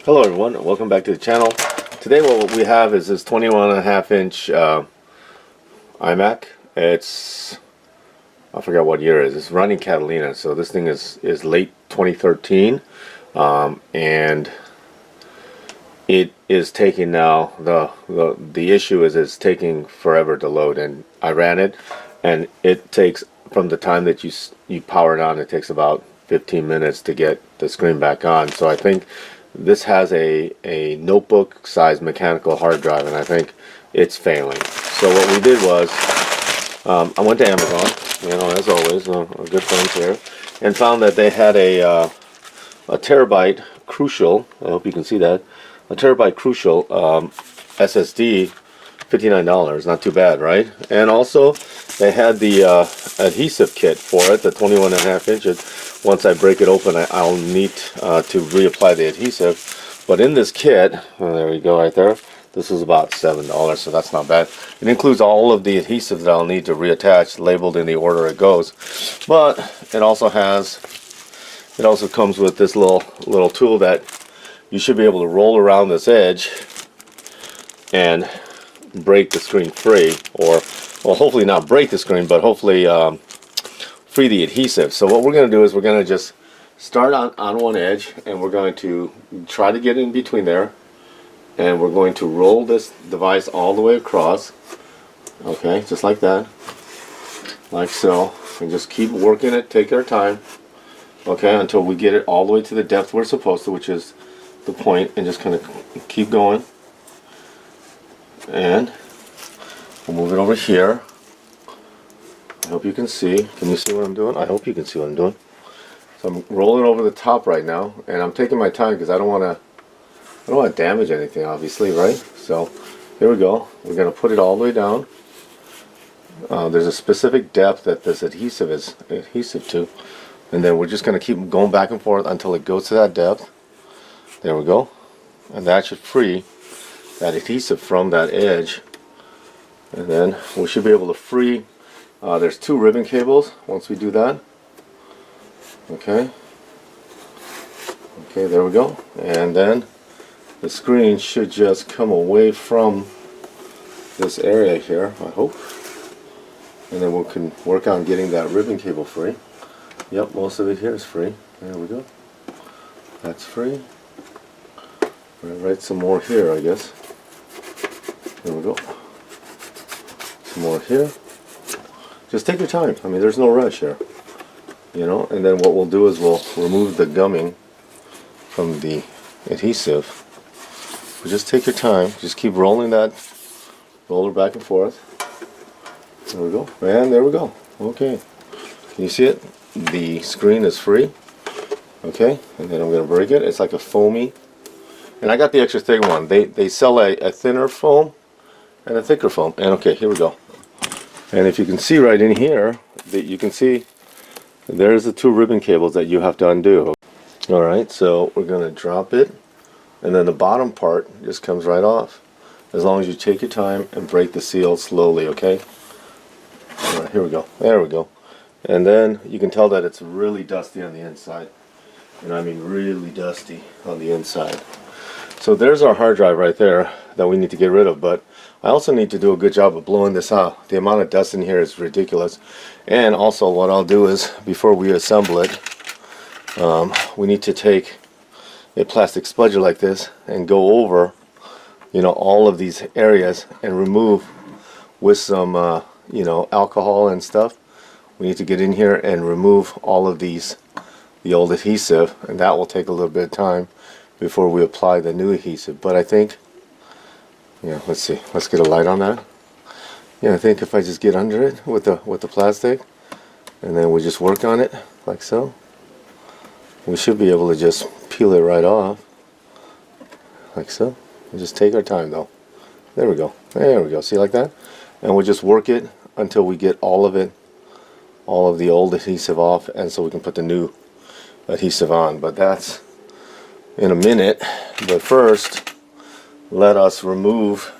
Hello everyone, welcome back to the channel. Today what we have is this 21.5 inch iMac. I forgot what year it is. It's running Catalina, so this thing is late 2013, and it is taking now, the issue is it's taking forever to load, and I ran it, and it takes, from the time that you power it on, it takes about 15 minutes to get the screen back on. So I think this has a notebook size mechanical hard drive, and I think it's failing. So what we did was, I went to Amazon, as always, our good friends here, and found that they had a terabyte Crucial, I hope you can see that, a terabyte Crucial SSD, $59, not too bad, right? And also they had the adhesive kit for it, the 21.5 inches. Once I break it open, I'll need to reapply the adhesive. But in this kit, there we go right there, this is about $7, so that's not bad. It includes all of the adhesive that I'll need to reattach, labeled in the order it goes. But it also comes with this little tool that you should be able to roll around this edge and break the screen free, or well, hopefully not break the screen, but hopefully free the adhesive. So what we're going to do is we're going to just start on one edge, and we're going to try to get in between there, and we're going to roll this device all the way across, okay, just like that, like so, and just keep working it, take our time, okay, until we get it all the way to the depth we're supposed to, which is the point, and just kind of keep going. And we'll move it over here. I hope you can see. Can you see what I'm doing? I hope you can see what I'm doing. So I'm rolling over the top right now, and I'm taking my time because I don't want to damage anything, obviously, right? So here we go. We're going to put it all the way down. There's a specific depth that this adhesive is adhesive to, and then we're just going to keep going back and forth until it goes to that depth. There we go, and that should free that adhesive from that edge, and then we should be able to free. There's two ribbon cables once we do that. Okay, there we go, and then the screen should just come away from this area here, I hope, and then we can work on getting that ribbon cable free. Yep, most of it here is free. There we go, that's free. Write some more here, I guess. There we go. Some more here. Just take your time. I mean, there's no rush here. And then what we'll do is we'll remove the gumming from the adhesive. But just take your time. Just keep rolling that roller back and forth. There we go. And there we go. Okay. Can you see it? The screen is free. Okay. And then I'm going to break it. It's like a foamy. And I got the extra thick one. They sell a thinner foam and a thicker foam. And okay, here we go. And if you can see right in here, that you can see there's the two ribbon cables that you have to undo. Alright, so we're going to drop it, and then the bottom part just comes right off, as long as you take your time and break the seal slowly, okay? Alright, here we go. There we go. And then you can tell that it's really dusty on the inside. And I mean really dusty on the inside. So there's our hard drive right there that we need to get rid of, but I also need to do a good job of blowing this out. The amount of dust in here is ridiculous. And also what I'll do is, before we assemble it, we need to take a plastic spudger like this and go over, all of these areas and remove with some, alcohol and stuff. We need to get in here and remove all of the old adhesive, and that will take a little bit of time before we apply the new adhesive. But I think, let's see, let's get a light on that. I think if I just get under it with the plastic, and then we just work on it like so, we should be able to just peel it right off like so. We'll just take our time though. There we go. There we go. See, like that? And we'll just work it until we get all of the old adhesive off, and so we can put the new adhesive on. But that's in a minute. But first, let us remove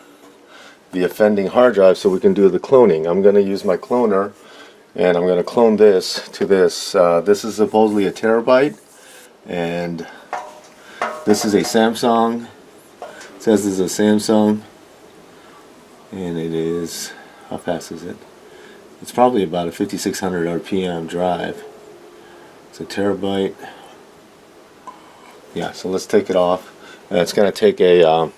the offending hard drive so we can do the cloning. I'm going to use my cloner, and I'm going to clone this to this. This is supposedly a terabyte, and This is a Samsung. It says this is a Samsung, and it is, how fast is it? It's probably about a 5600 RPM drive. It's a terabyte. Yeah, so let's take it off. It's going to take a,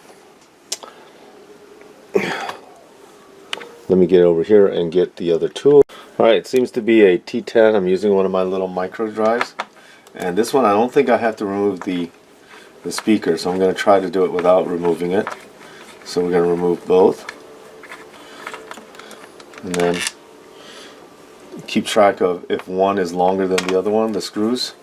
let me get over here and get the other tool. Alright, it seems to be a T10. I'm using one of my little micro drives. And this one, I don't think I have to remove the speaker, so I'm going to try to do it without removing it. So we're going to remove both. And then keep track of if one is longer than the other one, the screws.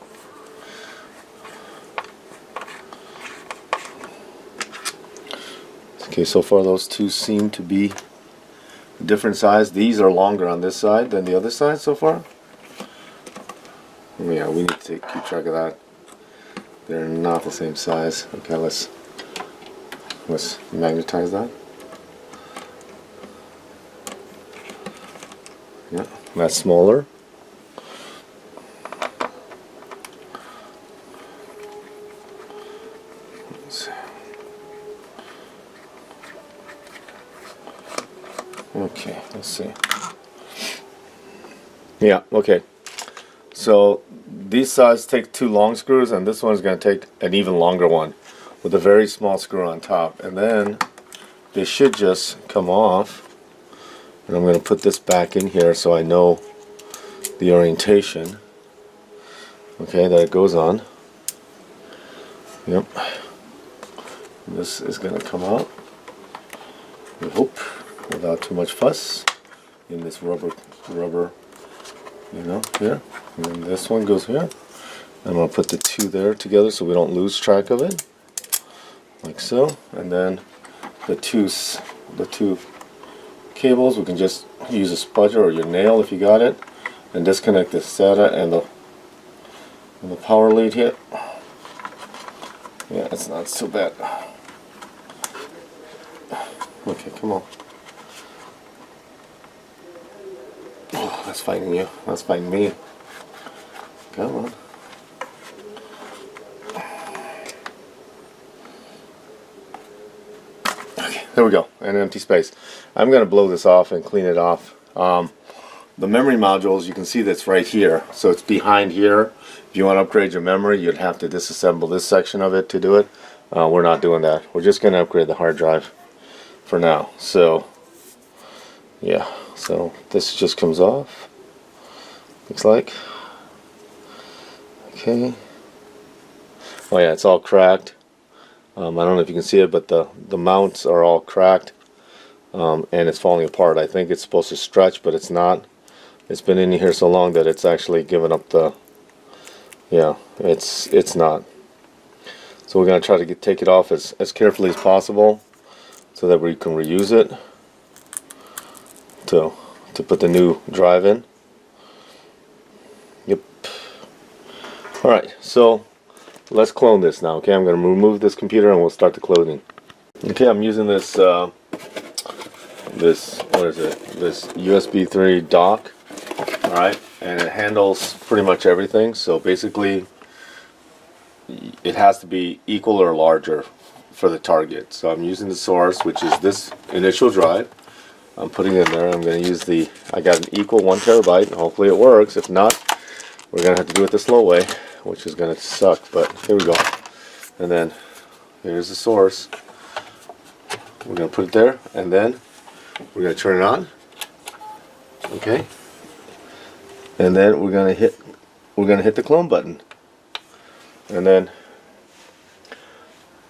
Okay, so far those two seem to be different size. These are longer on this side than the other side so far. Yeah, we need to keep track of that. They're not the same size. Okay, let's magnetize that. Yeah, that's smaller. Okay, let's see. Yeah, okay. So these sides take two long screws, and this one is going to take an even longer one with a very small screw on top. And then they should just come off. And I'm going to put this back in here so I know the orientation. Okay, that it goes on. Yep. This is going to come out, I hope, without too much fuss in this rubber, you know, here. And then this one goes here. I'm going to put the two there together so we don't lose track of it, like so. And then the two cables, we can just use a spudger or your nail if you got it, and disconnect the SATA and the power lead here. Yeah, it's not so bad. Okay, come on. Oh, that's fighting you. That's fighting me. Come on. Okay, there we go. An empty space. I'm going to blow this off and clean it off. The memory modules, you can see that's right here. So it's behind here. If you want to upgrade your memory, you'd have to disassemble this section of it to do it. We're not doing that. We're just going to upgrade the hard drive for now. So, yeah. So this just comes off. Looks like. Okay. Oh yeah, it's all cracked. I don't know if you can see it, but the mounts are all cracked, and it's falling apart. I think it's supposed to stretch, but it's not. It's been in here so long that it's actually given up the. Yeah, it's not. So we're gonna try to take it off as carefully as possible, so that we can reuse it to put the new drive in. Yep. All right, so let's clone this now. Okay, I'm going to remove this computer and we'll start the cloning. Okay, I'm using this what is it? This USB 3 dock. All right, and it handles pretty much everything. So basically, it has to be equal or larger for the target. So I'm using the source, which is this initial drive. I'm putting it in there. I'm going to use I got an equal 1 terabyte, and hopefully it works. If not, we're going to have to do it the slow way, which is going to suck, but here we go. And then here's the source. We're going to put it there, and then we're going to turn it on. Okay. And then we're going to hit the clone button. And then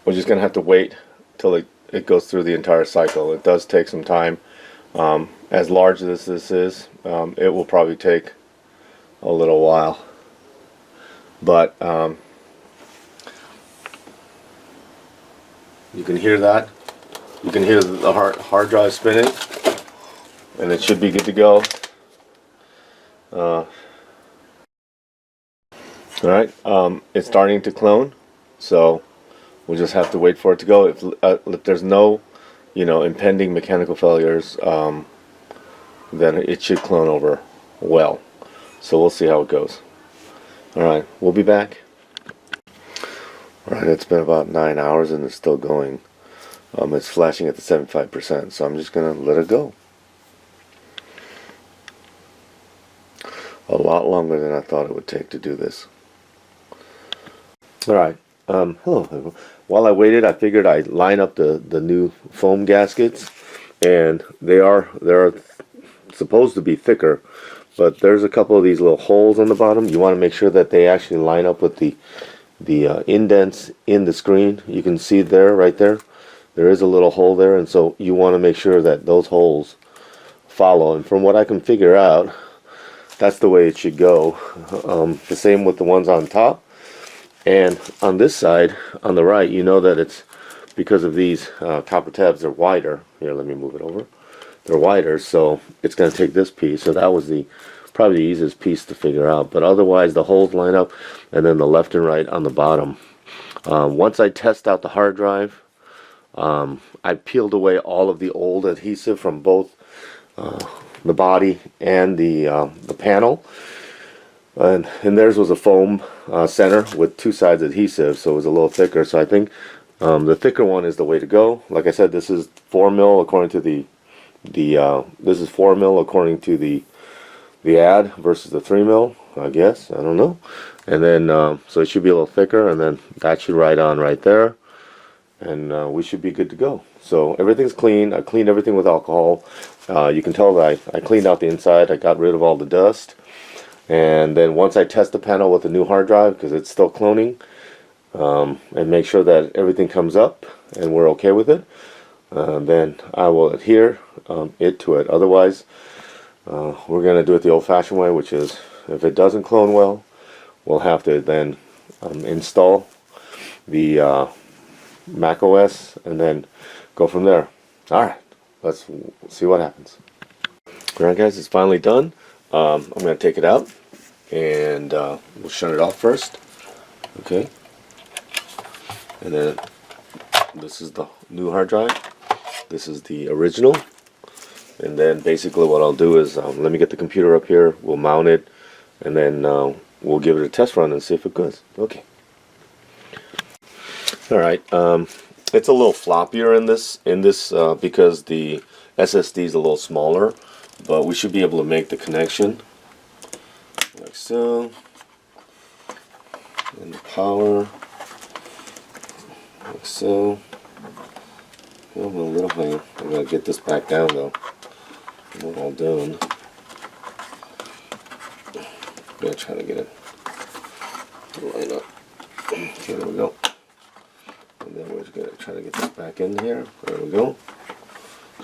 we're just going to have to wait till it goes through the entire cycle. It does take some time. As large as this is, it will probably take a little while, but you can hear that. You can hear the hard drive spinning, and it should be good to go. Alright, it's starting to clone, so we'll just have to wait for it to go. If there's no impending mechanical failures, then it should clone over well. So we'll see how it goes. Alright, we'll be back. Right, it's been about 9 hours and it's still going. It's flashing at the 75%, so I'm just gonna let it go. A lot longer than I thought it would take to do this. Alright, hello. While I waited, I figured I'd line up the new foam gaskets, and they're supposed to be thicker, but there's a couple of these little holes on the bottom. You want to make sure that they actually line up with the indents in the screen. You can see there, right there. There is a little hole there, and so you want to make sure that those holes follow. And from what I can figure out, that's the way it should go. The same with the ones on top. And on this side, on the right, you know that it's because of these copper tabs, they're wider. Here, let me move it over. They're wider, so it's going to take this piece. So that was probably the easiest piece to figure out. But otherwise, the holes line up, and then the left and right on the bottom. Once I test out the hard drive, I peeled away all of the old adhesive from both the body and the panel. And theirs was a foam center with two sides adhesive, so it was a little thicker. So I think the thicker one is the way to go. Like I said, this is 4 mil according to this is 4 mil according to the ad versus the 3 mil. I guess, I don't know. And then so it should be a little thicker, and then that should ride on right there, and we should be good to go. So everything's clean. I cleaned everything with alcohol. You can tell that I cleaned out the inside. I got rid of all the dust. And then once I test the panel with the new hard drive, because it's still cloning, and make sure that everything comes up and we're okay with it, then I will adhere it to it. Otherwise, we're going to do it the old-fashioned way, which is if it doesn't clone well, we'll have to then install the Mac OS and then go from there. Alright, let's see what happens. Alright guys, it's finally done. I'm going to take it out, and we'll shut it off first. Okay. And then this is the new hard drive. This is the original. And then basically what I'll do is let me get the computer up here. We'll mount it, and then we'll give it a test run and see if it goes. Okay. All right. It's a little floppier in this because the SSD is a little smaller. But we should be able to make the connection like so, and the power like so. Oh, a little higher. I'm gonna get this back down though. I'm not all done. I'm gonna try to get it to line up. Okay, there we go. And then we're just gonna try to get this back in here. There we go.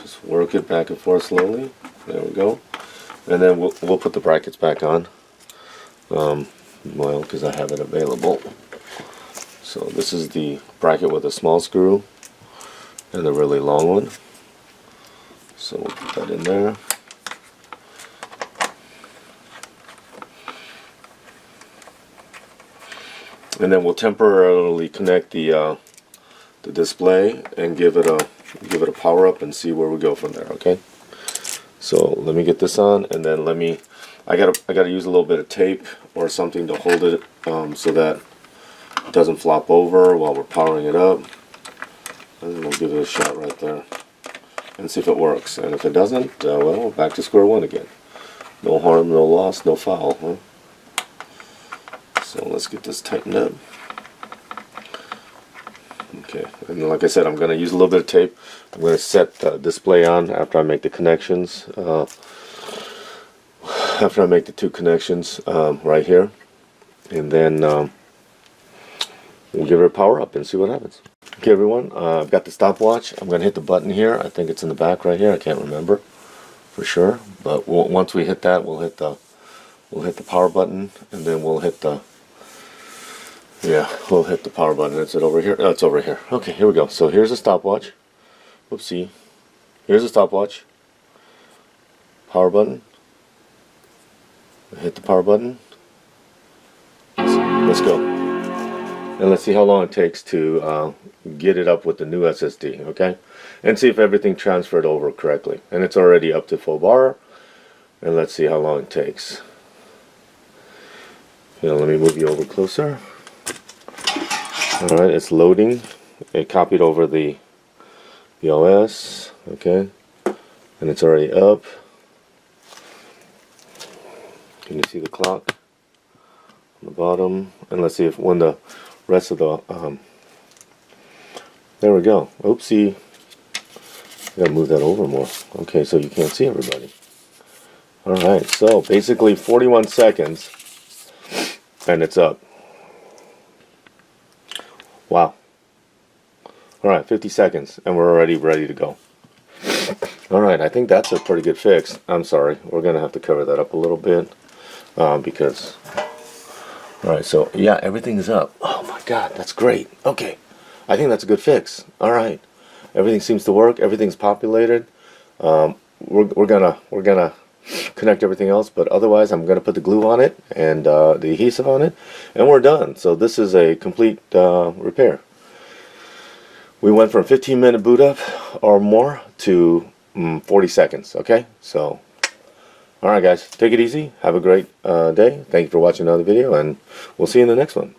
Just work it back and forth slowly. There we go. And then we'll put the brackets back on. Well, because I have it available. So this is the bracket with a small screw and the really long one. So we'll put that in there. And then we'll temporarily connect the display and give it a power up and see where we go from there. Okay. So let me get this on, and then I gotta use a little bit of tape or something to hold it so that it doesn't flop over while we're powering it up. And then we'll give it a shot right there and see if it works. And if it doesn't, well, back to square one again. No harm, no loss, no foul. Huh? So let's get this tightened up. Okay, and like I said, I'm going to use a little bit of tape. I'm going to set the display on after I make the connections. After I make the two connections right here, and then we'll give it a power up and see what happens. Okay, everyone, I've got the stopwatch. I'm going to hit the button here. I think it's in the back right here. I can't remember for sure, but once we hit that, we'll hit the power button, and then we'll hit the power button. Is it over here? Oh, it's over here. Okay, here we go. So here's a stopwatch. Whoopsie. Here's a stopwatch. Power button. Hit the power button. Let's go. And let's see how long it takes to get it up with the new SSD, okay? And see if everything transferred over correctly. And it's already up to full bar. And let's see how long it takes. Let me move you over closer. Alright, it's loading. It copied over the OS, okay, and it's already up. Can you see the clock on the bottom? And let's see if when the rest of the there we go. Oopsie. Gotta move that over more. Okay, so you can't see everybody. Alright, so basically 41 seconds and it's up. Wow. Alright, 50 seconds and we're already ready to go. Alright, I think that's a pretty good fix. I'm sorry, we're gonna have to cover that up a little bit because alright, so yeah, everything is up. Oh my god, that's great. Okay, I think that's a good fix. Alright, everything seems to work, everything's populated. We're gonna connect everything else, but otherwise I'm gonna put the glue on it and the adhesive on it and we're done. So this is a complete repair. We went from 15-minute boot up or more to 40 seconds. Okay, so alright guys, take it easy, have a great day. Thank you for watching another video and we'll see you in the next one.